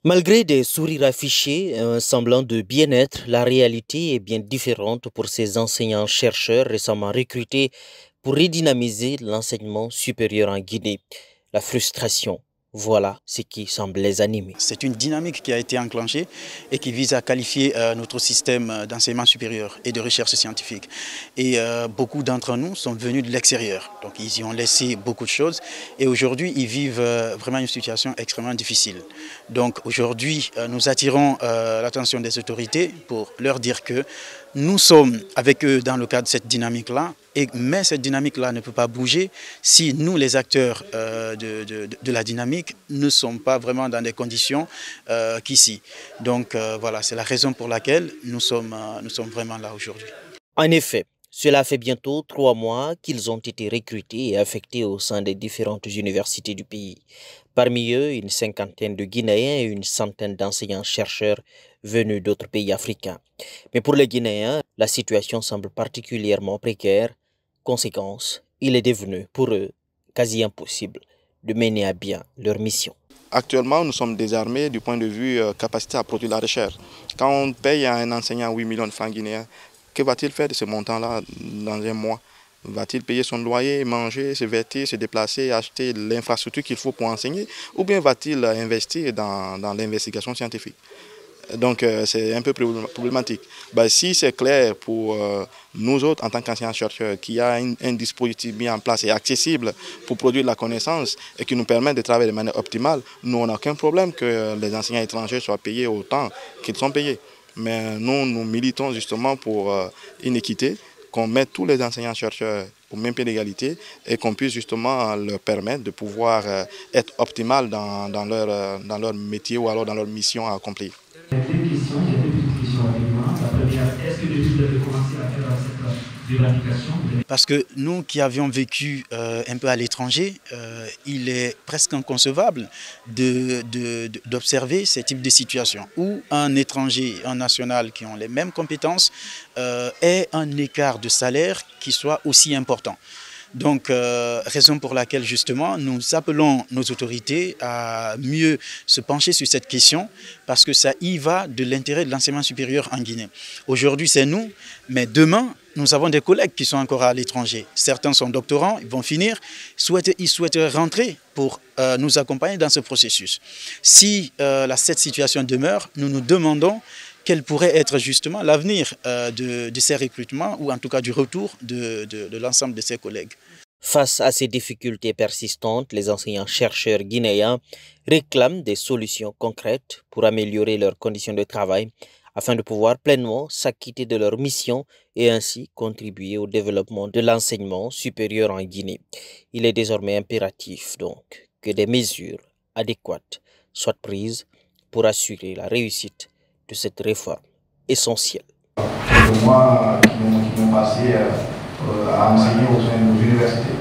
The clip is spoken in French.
Malgré des sourires affichés et un semblant de bien-être, la réalité est bien différente pour ces enseignants-chercheurs récemment recrutés pour redynamiser l'enseignement supérieur en Guinée. La frustration, voilà ce qui semble les animer. C'est une dynamique qui a été enclenchée et qui vise à qualifier notre système d'enseignement supérieur et de recherche scientifique. Et beaucoup d'entre nous sont venus de l'extérieur. Donc ils y ont laissé beaucoup de choses et aujourd'hui ils vivent vraiment une situation extrêmement difficile. Donc aujourd'hui nous attirons l'attention des autorités pour leur dire que nous sommes avec eux dans le cadre de cette dynamique-là, mais cette dynamique-là ne peut pas bouger si nous, les acteurs de la dynamique, ne sommes pas vraiment dans des conditions qu'ici. Donc voilà, c'est la raison pour laquelle nous sommes vraiment là aujourd'hui. En effet, cela fait bientôt 3 mois qu'ils ont été recrutés et affectés au sein des différentes universités du pays. Parmi eux, une cinquantaine de Guinéens et une centaine d'enseignants-chercheurs venus d'autres pays africains. Mais pour les Guinéens, la situation semble particulièrement précaire. Conséquence, il est devenu pour eux quasi impossible de mener à bien leur mission. Actuellement, nous sommes désarmés du point de vue capacité à produire la recherche. Quand on paye à un enseignant 8 millions de francs guinéens, que va-t-il faire de ce montant-là dans un mois? Va-t-il payer son loyer, manger, se vêtir, se déplacer, acheter l'infrastructure qu'il faut pour enseigner? Ou bien va-t-il investir dans l'investigation scientifique? Donc c'est un peu problématique. Si c'est clair pour nous autres en tant qu'enseignants-chercheurs qu'il y a un dispositif mis en place et accessible pour produire de la connaissance et qui nous permet de travailler de manière optimale, nous on n'a aucun problème que les enseignants étrangers soient payés autant qu'ils sont payés. Mais nous militons justement pour une équité, qu'on mette tous les enseignants-chercheurs au même pied d'égalité et qu'on puisse justement leur permettre de pouvoir être optimal dans leur métier ou alors dans leur mission à accomplir. J'ai deux questions rapidement. La première, est-ce que depuis vous avez commencé à faire cette éradication? Parce que nous qui avions vécu un peu à l'étranger, il est presque inconcevable d'observer ce type de situation où un étranger et un national qui ont les mêmes compétences aient un écart de salaire qui soit aussi important. Donc, raison pour laquelle justement nous appelons nos autorités à mieux se pencher sur cette question parce que ça y va de l'intérêt de l'enseignement supérieur en Guinée. Aujourd'hui c'est nous, mais demain nous avons des collègues qui sont encore à l'étranger. Certains sont doctorants, ils vont finir, ils souhaitent rentrer pour nous accompagner dans ce processus. Si cette situation demeure, nous nous demandons quel pourrait être justement l'avenir de ces recrutements ou en tout cas du retour de l'ensemble de ses collègues. Face à ces difficultés persistantes, les enseignants-chercheurs guinéens réclament des solutions concrètes pour améliorer leurs conditions de travail afin de pouvoir pleinement s'acquitter de leur mission et ainsi contribuer au développement de l'enseignement supérieur en Guinée. Il est désormais impératif donc que des mesures adéquates soient prises pour assurer la réussite de cette réforme essentielle. Moi, qui m'ont passé à enseigner aux universités.